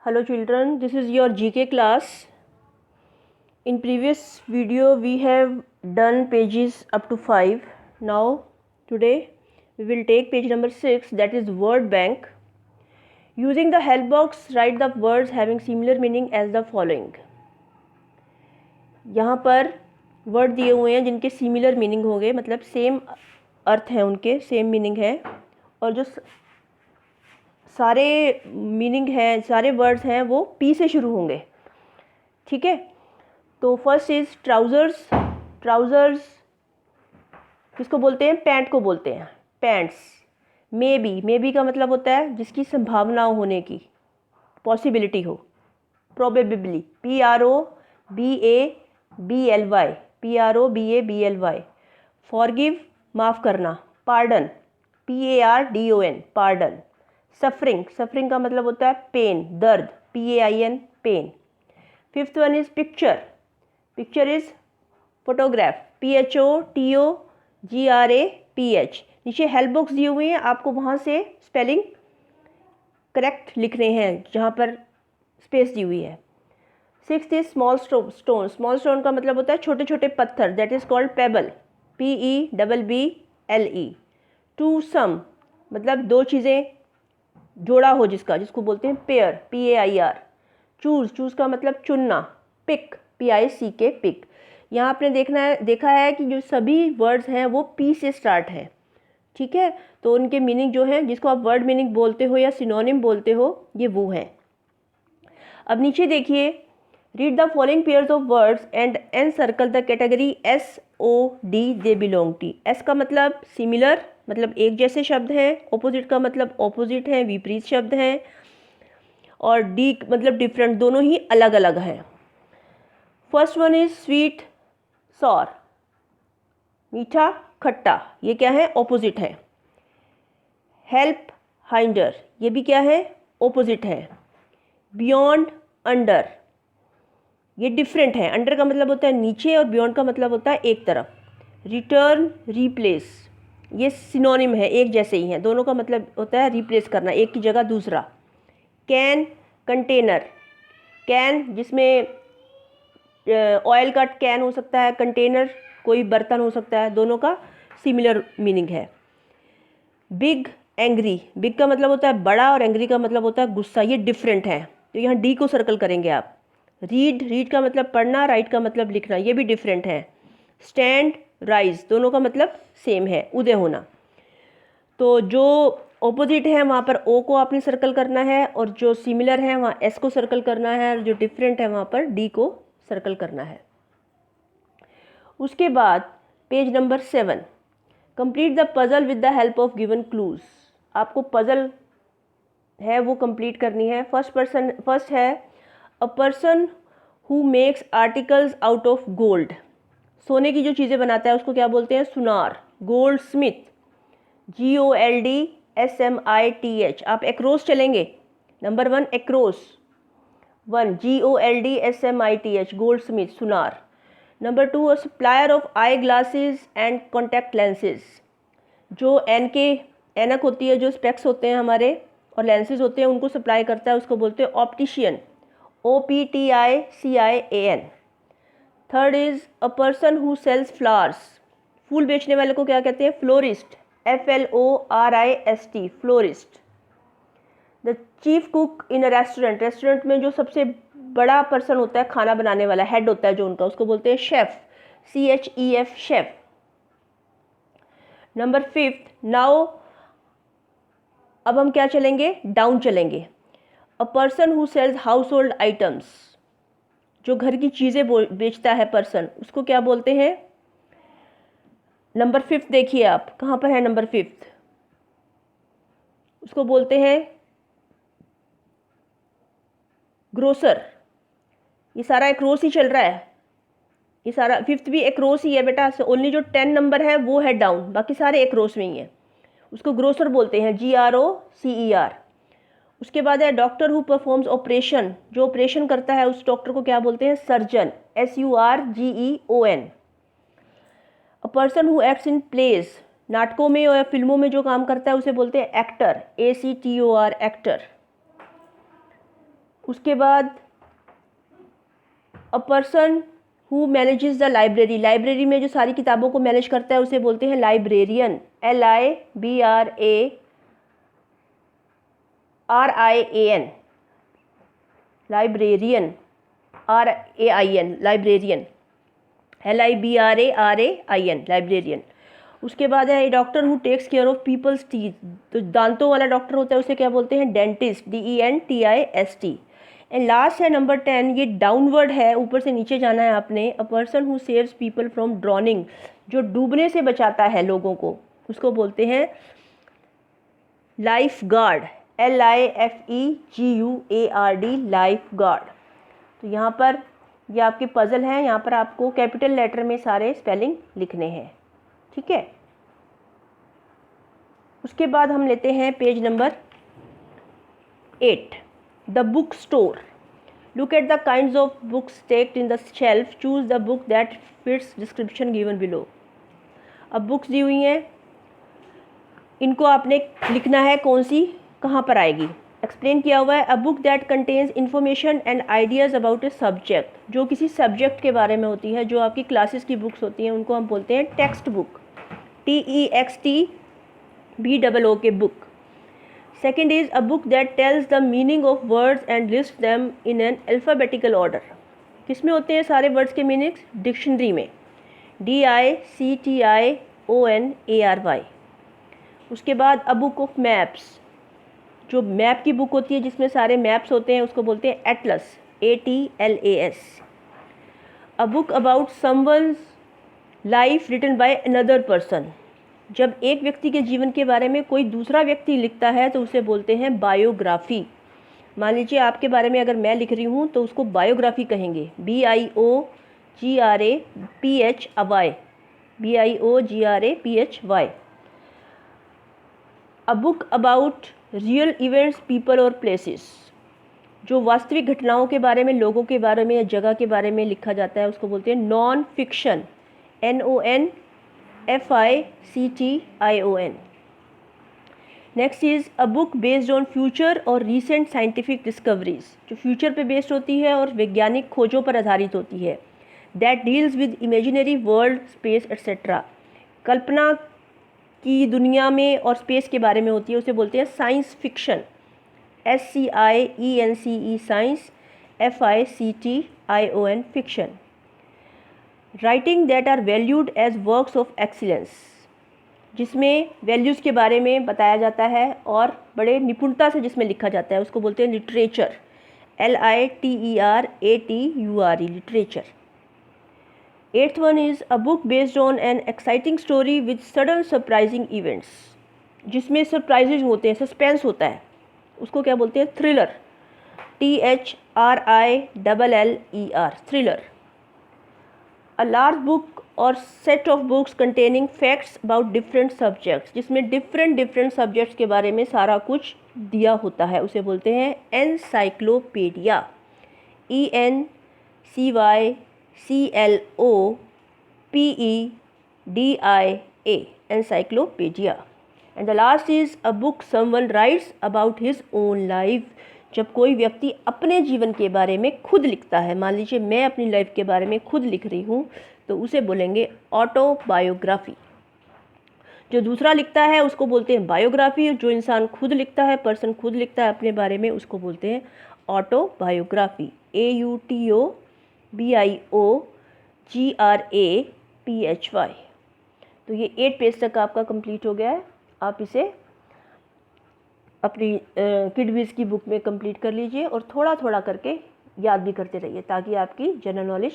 Hello children, this is your GK class. In previous video we have done pages up to 5. Now today we will take page number 6, that is word bank. Using the help box, write the words having similar meaning as the following. यहाँ पर word दिए हुए हैं जिनके similar meaning होंगे, मतलब same अर्थ है, उनके सेम मीनिंग है, और जो सारे मीनिंग है, सारे वर्ड्स हैं वो पी से शुरू होंगे. ठीक है, तो फर्स्ट इज ट्राउज़र्स. ट्राउज़र्स किसको बोलते हैं? पैंट को बोलते हैं, पैंट्स. मे बी का मतलब होता है जिसकी संभावना होने की, पॉसिबिलिटी हो, प्रोबेबली. PROBABLY. फॉरगिव माफ़ करना, पार्डन. PARDON, pardon. सफरिंग का मतलब होता है पेन, दर्द. PAIN, pain. Fifth one is picture. Picture is photograph. PHOTOGRAPH. नीचे हेल्प बॉक्स दिए हुए हैं, आपको वहाँ से स्पेलिंग करेक्ट लिखने हैं जहाँ पर स्पेस दी हुई है. Sixth is small stone. Small stone का मतलब होता है छोटे छोटे पत्थर, that is called pebble. PEBBLE. Twosome मतलब दो चीज़ें जोड़ा हो जिसको बोलते हैं पेयर. PAIR. चूज़ का मतलब चुनना. पिक. PICK, pick. यहाँ आपने देखा है कि जो सभी वर्ड्स हैं वो पी से स्टार्ट हैं. ठीक है, तो उनके मीनिंग जो है, जिसको आप वर्ड मीनिंग बोलते हो या सिनोनिम बोलते हो, ये वो हैं. अब नीचे देखिए, read the following pairs of words and encircle the category SOD they belong to. S का मतलब सिमिलर, मतलब एक जैसे शब्द हैं. ऑपोजिट का मतलब ऑपोजिट हैं, विपरीत शब्द हैं. और डी मतलब डिफरेंट, दोनों ही अलग अलग हैं. First one is sweet sour, मीठा खट्टा. ये क्या है? ऑपोजिट है. हेल्प हाइंडर, ये भी क्या है? ऑपोजिट है. बियॉन्ड अंडर, ये डिफरेंट है. अंडर का मतलब होता है नीचे और बियॉन्ड का मतलब होता है एक तरफ. रिटर्न रिप्लेस, ये सिनोनिम है, एक जैसे ही हैं, दोनों का मतलब होता है रिप्लेस करना, एक की जगह दूसरा. कैन कंटेनर, कैन जिसमें ऑयल का कैन हो सकता है, कंटेनर कोई बर्तन हो सकता है, दोनों का सिमिलर मीनिंग है. बिग एंग्री, बिग का मतलब होता है बड़ा और एंग्री का मतलब होता है गुस्सा. ये डिफरेंट है, तो यहाँ डी को सर्कल करेंगे आप. रीड का मतलब पढ़ना, राइट का मतलब लिखना, ये भी डिफरेंट है. स्टैंड राइज, दोनों का मतलब सेम है, उदय होना. तो जो ऑपोजिट है वहाँ पर ओ को आपने सर्कल करना है, और जो सिमिलर है वहाँ एस को सर्कल करना है, और जो डिफरेंट है वहाँ पर डी को सर्कल करना है. उसके बाद page number 7, complete the puzzle with the help of given clues. आपको पजल है वो कंप्लीट करनी है. फर्स्ट है अ person who makes articles out of gold. सोने की जो चीज़ें बनाता है उसको क्या बोलते हैं? सुनार. Goldsmith, GOLDSMITH. आप एक्रोस चलेंगे. Number 1 across 1, GOLDSMITH, goldsmith, सुनार. Number 2 a supplier of eye glasses and contact lenses. जो ऐनक होती है, जो स्पेक्स होते हैं हमारे और लेंसेज होते हैं, उनको सप्लाई करता है, उसको बोलते हैं optician. OPTICIAN. Third is a person who sells flowers. फूल बेचने वाले को क्या कहते हैं? Florist. FLORIST, florist. The chief cook in a restaurant. Restaurant में जो सबसे बड़ा पर्सन होता है, खाना बनाने वाला, हेड होता है जो उनका, उसको बोलते हैं chef. CHEF, chef. Number 5, now अब हम क्या चलेंगे? डाउन चलेंगे. A person who sells household items. जो घर की चीज़ें बेचता है पर्सन, उसको क्या बोलते हैं? नंबर 5 देखिए आप, कहाँ पर है नंबर 5? उसको बोलते हैं ग्रोसर. ये सारा एक्रोस ही चल रहा है, ये सारा 5th भी एक्रोस ही है बेटा. ओनली जो 10 नंबर है वो है डाउन, बाकी सारे एक्रोस में ही है. उसको ग्रोसर बोलते हैं, GROCER. उसके बाद है डॉक्टर हु परफॉर्म्स ऑपरेशन. जो ऑपरेशन करता है उस डॉक्टर को क्या बोलते हैं? Surgeon. SURGEON. A person who acts in plays. नाटकों में या फिल्मों में जो काम करता है उसे बोलते हैं एक्टर. ACTOR, actor. उसके बाद अ person who manages the library, library में जो सारी किताबों को मैनेज करता है उसे बोलते हैं librarian, LIBRARIAN, librarian, RAIN, librarian, LIBRARAIN, librarian. उसके बाद है doctor who takes care of people's teeth, तो दांतों वाला डॉक्टर होता है उसे क्या बोलते हैं, डेंटिस्ट, DENTIST। एंड लास्ट है नंबर 10, ये डाउनवर्ड है, ऊपर से नीचे जाना है आपने। अ person who saves people from drowning, जो डूबने से बचाता है लोगों को, उसको बोलते हैं life guard, LIFEGUARD, life guard. तो यहाँ पर ये आपके पजल हैं, यहाँ पर आपको कैपिटल लेटर में सारे स्पेलिंग लिखने हैं, ठीक है। उसके बाद हम लेते हैं page number 8, the book store. Look at the kinds of books stacked in the shelf, choose the book that fits description given below. अब बुक्स दी हुई हैं, इनको आपने लिखना है कौन सी कहाँ पर आएगी। एक्सप्लेन किया हुआ है, a book that contains information and ideas about a subject, जो किसी सब्जेक्ट के बारे में होती है, जो आपकी क्लासेस की बुक्स होती हैं उनको हम बोलते हैं टेक्स्ट बुक, TEXTBOO के book. Second is a book that tells the meaning of words and list them in an alphabetical order. किसमें होते हैं सारे वर्ड्स के मीनिंग्स, डिक्शनरी में, DICTIONARY। उसके बाद अ बुक ऑफ मैप्स, जो मैप की बुक होती है जिसमें सारे मैप्स होते हैं उसको बोलते हैं atlas, ATLAS। A book about someone's life written by another person, जब एक व्यक्ति के जीवन के बारे में कोई दूसरा व्यक्ति लिखता है तो उसे बोलते हैं बायोग्राफी। मान लीजिए आपके बारे में अगर मैं लिख रही हूँ तो उसको बायोग्राफी कहेंगे, BIOGRAPHY। A book about real events people और प्लेसेस, जो वास्तविक घटनाओं के बारे में, लोगों के बारे में या जगह के बारे में लिखा जाता है उसको बोलते हैं non fiction, NONFICTION। Next is a book based on future और रीसेंट साइंटिफिक डिस्कवरीज, जो फ्यूचर पे बेस्ड होती है और वैज्ञानिक खोजों पर आधारित होती है। That deals with imaginary world, space etcetera, कल्पना की दुनिया में और स्पेस के बारे में होती है, उसे बोलते हैं science fiction, SCIENCE science, FICTION fiction. Writing that are valued as works of excellence, जिसमें वैल्यूज़ के बारे में बताया जाता है और बड़े निपुणता से जिसमें लिखा जाता है उसको बोलते हैं literature, LITERATURE, literature. Eighth one is a book based on an exciting story with sudden surprising events, जिसमें सरप्राइजेज होते हैं, सस्पेंस होता है, उसको क्या बोलते हैं, thriller, THRILLER, thriller. A large book or set of books containing facts about different subjects, जिसमें डिफरेंट सब्जेक्ट्स के बारे में सारा कुछ दिया होता है, उसे बोलते हैं encyclopedia, ENCYCLOPEDIA, encyclopedia. And the last is a book someone writes about his own life, जब कोई व्यक्ति अपने जीवन के बारे में खुद लिखता है। मान लीजिए मैं अपनी लाइफ के बारे में खुद लिख रही हूँ तो उसे बोलेंगे ऑटोबायोग्राफी। जो दूसरा लिखता है उसको बोलते हैं बायोग्राफी, जो इंसान खुद लिखता है, पर्सन खुद लिखता है अपने बारे में, उसको बोलते हैं ऑटोबायोग्राफी, AUTOBIOGRAPHY। तो ये 8 पेज तक आपका कंप्लीट हो गया है। आप इसे अपनी किडविज की बुक में कंप्लीट कर लीजिए और थोड़ा थोड़ा करके याद भी करते रहिए ताकि आपकी जनरल नॉलेज